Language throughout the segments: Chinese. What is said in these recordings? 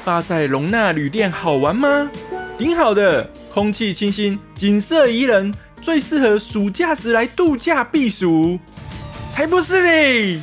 巴塞隆纳旅店好玩吗？顶好的，空气清新，景色宜人，最适合暑假时来度假避暑。才不是嘞！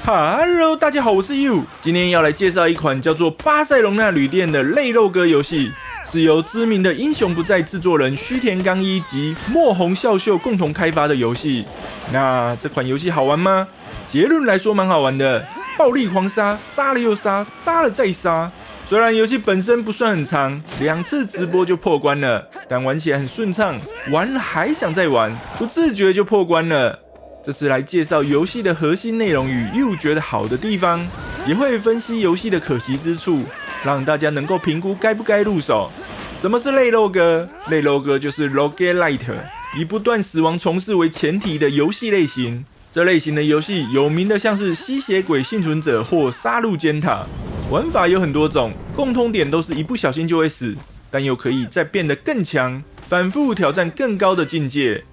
Hello， 大家好，我是 You， 今天要来介绍一款叫做巴塞隆纳旅店的类肉鸽游戏，是由知名的英雄不在制作人须田刚一及墨红孝秀共同开发的游戏。那这款游戏好玩吗？结论来说蛮好玩的，暴力狂杀，杀了又杀，杀了再杀。虽然游戏本身不算很长，2次直播就破关了，但玩起来很顺畅，玩了还想再玩，不自觉就破关了。这次来介绍游戏的核心内容与 You 觉得好的地方，也会分析游戏的可惜之处，让大家能够评估该不该入手。什么是类肉鸽？类肉鸽就是 Roguelite， 以不断死亡重试为前提的游戏类型。这类型的游戏有名的像是吸血鬼幸存者或杀戮尖塔。玩法有很多种，共通点都是一不小心就会死，但又可以再变得更强，反复挑战更高的境界。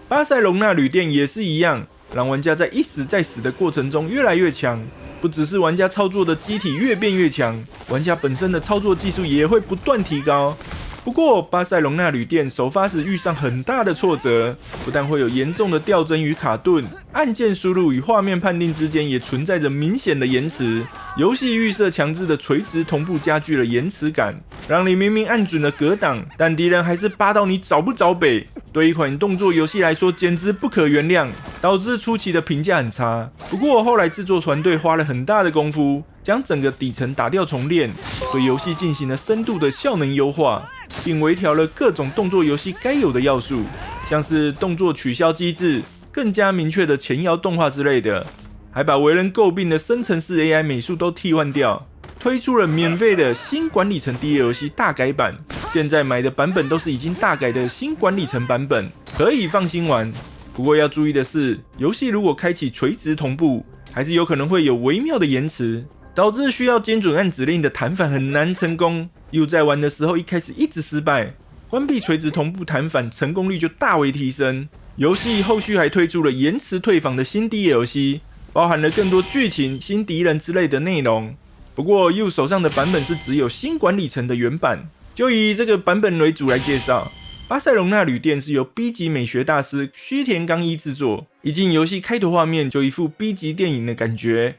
巴塞隆纳旅店也是一样，让玩家在一死再死的过程中越来越强。不只是玩家操作的机体越变越强，玩家本身的操作技术也会不断提高。不过，巴塞隆纳旅店首发时遇上很大的挫折，不但会有严重的掉帧与卡顿，按键输入与画面判定之间也存在着明显的延迟。游戏预设强制的垂直同步加剧了延迟感，让你明明按准了格挡，但敌人还是扒到你找不着北。对一款动作游戏来说，简直不可原谅，导致初期的评价很差。不过后来制作团队花了很大的功夫，将整个底层打掉重练，对游戏进行了深度的效能优化，并微调了各种动作游戏该有的要素，像是动作取消机制、更加明确的前摇动画之类的，还把为人诟病的生成式 AI 美术都替换掉，推出了免费的新管理层 DLC 大改版。现在买的版本都是已经大改的新管理层版本，可以放心玩。不过要注意的是，游戏如果开启垂直同步，还是有可能会有微妙的延迟，导致需要精准按指令的弹反很难成功。又在玩的时候一开始一直失败，关闭垂直同步弹反成功率就大为提升。游戏后续还推出了延迟退房的新 DLC， 包含了更多剧情、新敌人之类的内容。不过 You 手上的版本是只有新管理层的原版，就以这个版本为主来介绍。巴塞隆纳旅店是由 B 级美学大师须田刚一制作，一进游戏开头画面就一副 B 级电影的感觉。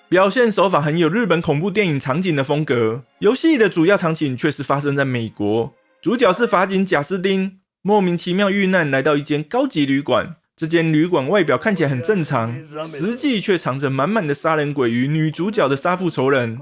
表现手法很有日本恐怖电影场景的风格，游戏的主要场景却是发生在美国，主角是法警贾斯汀，莫名其妙遇难来到一间高级旅馆。这间旅馆外表看起来很正常，实际却藏着满满的杀人鬼与女主角的杀父仇人。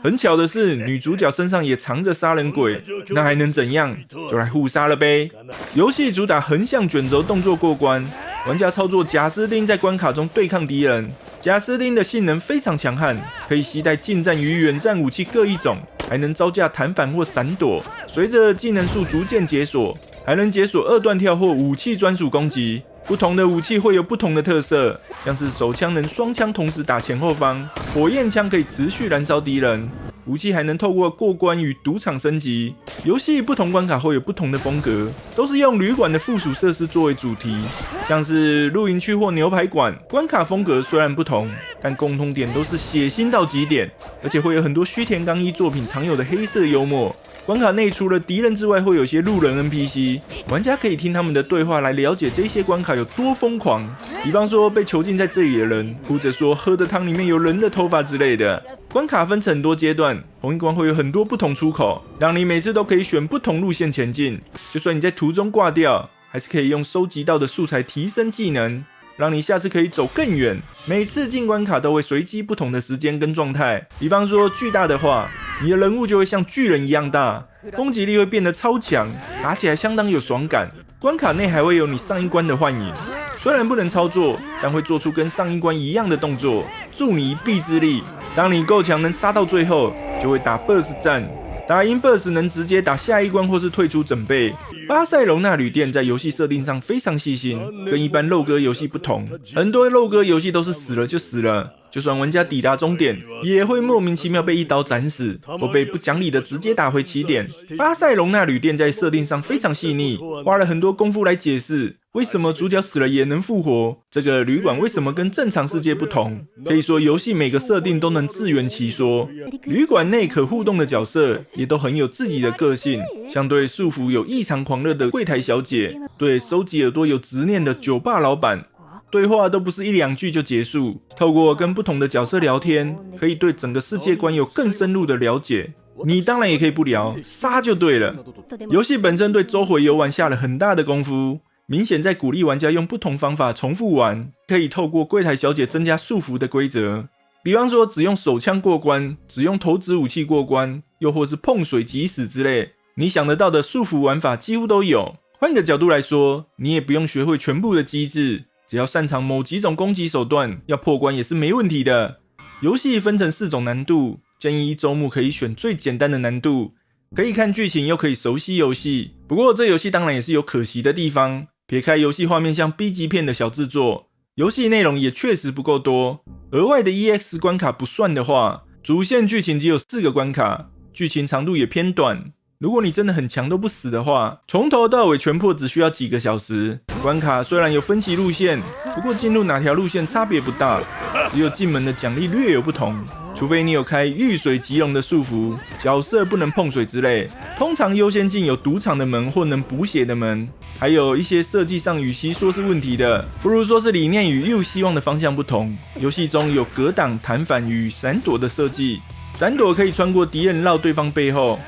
很巧的是，女主角身上也藏着杀人鬼，那还能怎样？就来互杀了呗。游戏主打横向卷轴动作过关，玩家操作贾斯汀在关卡中对抗敌人。贾斯汀的性能非常强悍，可以携带近战与远战武器各一种，还能招架弹反或闪躲。随着技能数逐渐解锁，还能解锁2段跳或武器专属攻击。不同的武器会有不同的特色，像是手枪能双枪同时打前后方，火焰枪可以持续燃烧敌人，武器还能透过过关与赌场升级。游戏不同关卡会有不同的风格，都是用旅馆的附属设施作为主题，像是露营区或牛排馆。关卡风格虽然不同，但共通点都是血腥到极点，而且会有很多须田刚一作品常有的黑色幽默。关卡内除了敌人之外，会有些路人 NPC， 玩家可以听他们的对话来了解这些关卡有多疯狂。比方说被囚禁在这里的人，或者说喝的汤里面有人的头发之类的。关卡分成很多阶段，同一关会有很多不同出口，让你每次都可以选不同路线前进。就算你在途中挂掉，还是可以用收集到的素材提升技能，让你下次可以走更远。每次进关卡都会随机不同的时间跟状态，比方说巨大的话，你的人物就会像巨人一样大，攻击力会变得超强，打起来相当有爽感。关卡内还会有你上一关的幻影，虽然不能操作，但会做出跟上一关一样的动作，助你一臂之力。当你够强能杀到最后，就会打 BOSS 战，打赢 BOSS 能直接打下一关或是退出整备。巴塞隆纳旅店在游戏设定上非常细心，跟一般肉鸽游戏不同，很多肉鸽游戏都是死了就死了，就算玩家抵达终点，也会莫名其妙被一刀斩死，或被不讲理的直接打回起点。巴塞隆纳旅店在设定上非常细腻，花了很多功夫来解释为什么主角死了也能复活，这个旅馆为什么跟正常世界不同。可以说游戏每个设定都能自圆其说，旅馆内可互动的角色也都很有自己的个性，像对束缚有异常狂热的柜台小姐，对收集耳朵有执念的酒吧老板，对话都不是一两句就结束，透过跟不同的角色聊天，可以对整个世界观有更深入的了解。你当然也可以不聊，杀就对了。游戏本身对周回游玩下了很大的功夫，明显在鼓励玩家用不同方法重复玩，可以透过柜台小姐增加束缚的规则，比方说只用手枪过关，只用投掷武器过关，又或是碰水即死之类，你想得到的束缚玩法几乎都有。换个角度来说，你也不用学会全部的机制，只要擅长某几种攻击手段，要破关也是没问题的。游戏分成4种难度，建议一周目可以选最简单的难度，可以看剧情又可以熟悉游戏。不过这游戏当然也是有可惜的地方，撇开游戏画面像 B 级片的小制作，游戏内容也确实不够多。额外的 EX 关卡不算的话，主线剧情只有4个关卡，剧情长度也偏短。如果你真的很强都不死的话，从头到尾全破只需要几个小时。关卡虽然有分歧路线，不过进入哪条路线差别不大，只有进门的奖励略有不同。除非你有开遇水即溶的束缚，角色不能碰水之类，通常优先进有赌场的门或能补血的门。还有一些设计上与其说是问题的，不如说是理念与又希望的方向不同。游戏中有格挡、弹反与闪躲的设计，闪躲可以穿过敌人绕对方背后，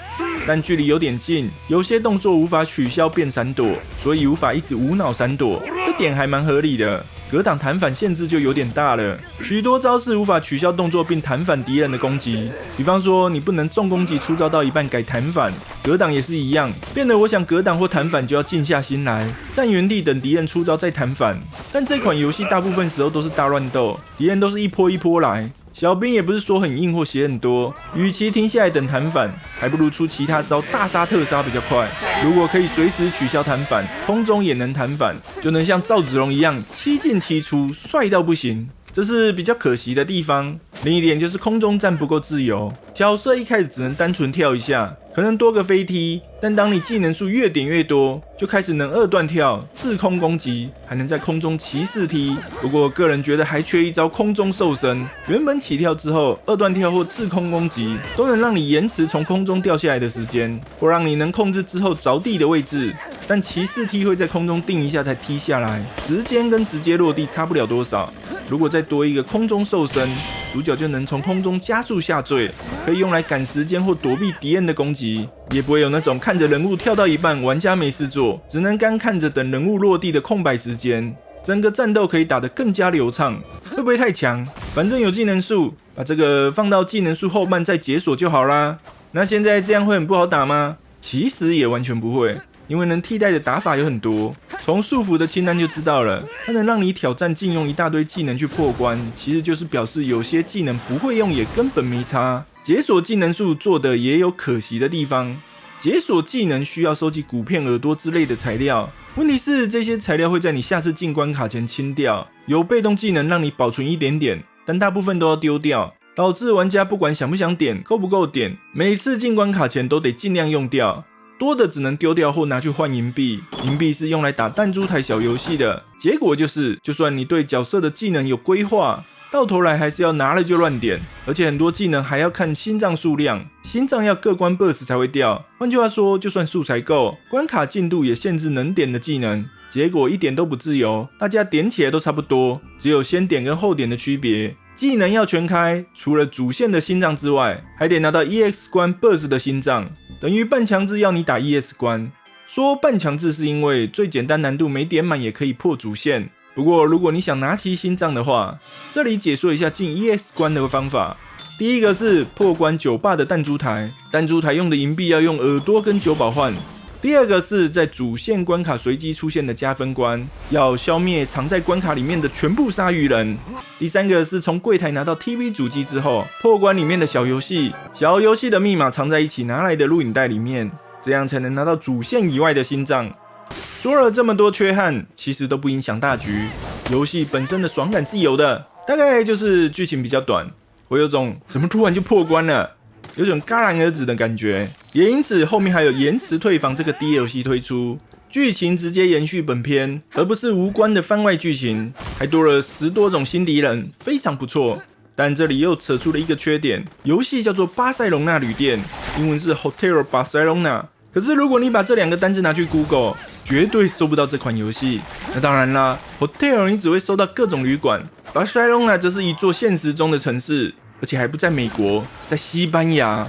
但距离有点近，有些动作无法取消变闪躲，所以无法一直无脑闪躲，这点还蛮合理的。格挡弹反限制就有点大了，许多招式无法取消动作并弹反敌人的攻击，比方说你不能重攻击出招到一半改弹反，格挡也是一样，变得我想格挡或弹反就要静下心来，站原地等敌人出招再弹反。但这款游戏大部分时候都是大乱斗，敌人都是一波一波来，小兵也不是说很硬或血很多，与其停下来等弹反，还不如出其他招大杀特杀比较快。如果可以随时取消弹反，空中也能弹反，就能像赵子龙一样7进7出，帅到不行。这是比较可惜的地方。另一点就是空中站不够自由，角色一开始只能单纯跳一下，可能多个飞踢，但当你技能数越点越多，就开始能2段跳、滞空攻击，还能在空中骑士踢。不过个人觉得还缺一招空中瘦身，原本起跳之后2段跳或滞空攻击都能让你延迟从空中掉下来的时间，或让你能控制之后着地的位置，但骑士踢会在空中定一下才踢下来，时间跟直接落地差不了多少。如果再多一个空中瘦身，主角就能从空中加速下坠，可以用来赶时间或躲避敌人的攻击，也不会有那种看着人物跳到一半，玩家没事做，只能干看着等人物落地的空白时间。整个战斗可以打得更加流畅。会不会太强？反正有技能树，把这个放到技能树后半再解锁就好啦。那现在这样会很不好打吗？其实也完全不会，因为能替代的打法有很多。从束缚的清单就知道了，它能让你挑战禁用一大堆技能去破关，其实就是表示有些技能不会用也根本没差。解锁技能树做的也有可惜的地方，解锁技能需要收集骨片、耳朵之类的材料，问题是这些材料会在你下次进关卡前清掉，有被动技能让你保存一点点，但大部分都要丢掉，导致玩家不管想不想点、够不够点，每次进关卡前都得尽量用掉。多的只能丢掉或拿去换银币，银币是用来打弹珠台小游戏的。结果就是，就算你对角色的技能有规划，到头来还是要拿了就乱点，而且很多技能还要看心脏数量，心脏要各关 BOSS 才会掉。换句话说，就算素材够，关卡进度也限制能点的技能，结果一点都不自由，大家点起来都差不多，只有先点跟后点的区别。技能要全开，除了主线的心脏之外，还得拿到 EX 关 BOSS 的心脏，等于半强制要你打 EX 关。说半强制是因为最简单难度没点满也可以破主线，不过如果你想拿齐心脏的话，这里解说一下进 EX 关的方法。第一个是破关酒吧的弹珠台，弹珠台用的银币要用耳朵跟酒保换。第二个是在主线关卡随机出现的加分关，要消灭藏在关卡里面的全部鲨鱼人。第三个是从柜台拿到 TV 主机之后，破关里面的小游戏，小游戏的密码藏在一起拿来的录影带里面，这样才能拿到主线以外的心脏。说了这么多缺憾，其实都不影响大局。游戏本身的爽感是有的，大概就是剧情比较短，会有种怎么突然就破关了，有种戛然而止的感觉。也因此后面还有延迟退房这个 DLC 推出，剧情直接延续本片，而不是无关的番外剧情，还多了10多种新敌人，非常不错。但这里又扯出了一个缺点，游戏叫做巴塞隆纳旅店，英文是 Hotel Barcelona。可是如果你把这2个单字拿去 Google， 绝对搜不到这款游戏。那当然啦 ，Hotel 你只会搜到各种旅馆 ，Barcelona 则是一座现实中的城市，而且还不在美国，在西班牙。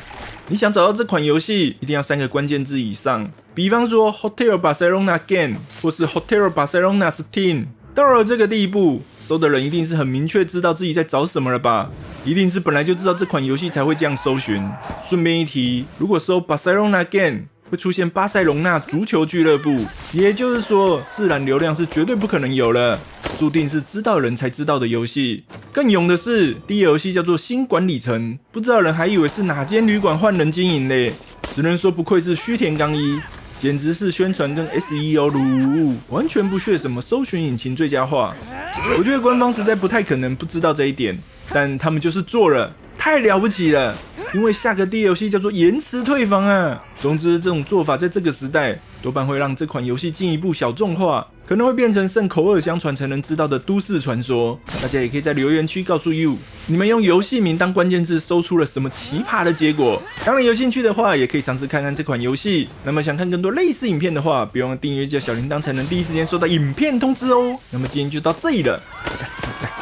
你想找到这款游戏，一定要3个关键字以上，比方说 Hotel Barcelona Game 或是 Hotel Barcelona Steam。到了这个地步，搜的人一定是很明确知道自己在找什么了吧？一定是本来就知道这款游戏才会这样搜寻。顺便一提，如果搜 Barcelona Game， 会出现巴塞隆纳足球俱乐部，也就是说，自然流量是绝对不可能有了，注定是知道人才知道的游戏。更勇的是，第一游戏叫做新管理层，不知道人还以为是哪间旅馆换人经营嘞。只能说不愧是须田刚一，简直是宣传跟 SEO 如无物，完全不屑什么搜寻引擎最佳化。我觉得官方实在不太可能不知道这一点，但他们就是做了，太了不起了。因为下个 DLC 叫做延迟退房啊。总之，这种做法在这个时代多半会让这款游戏进一步小众化，可能会变成剩口耳相传才能知道的都市传说。大家也可以在留言区告诉 you， 你们用游戏名当关键字搜出了什么奇葩的结果。当然有兴趣的话，也可以尝试看看这款游戏。那么想看更多类似影片的话，别忘了订阅加小铃铛，才能第一时间收到影片通知哦。那么今天就到这里了，下次再见。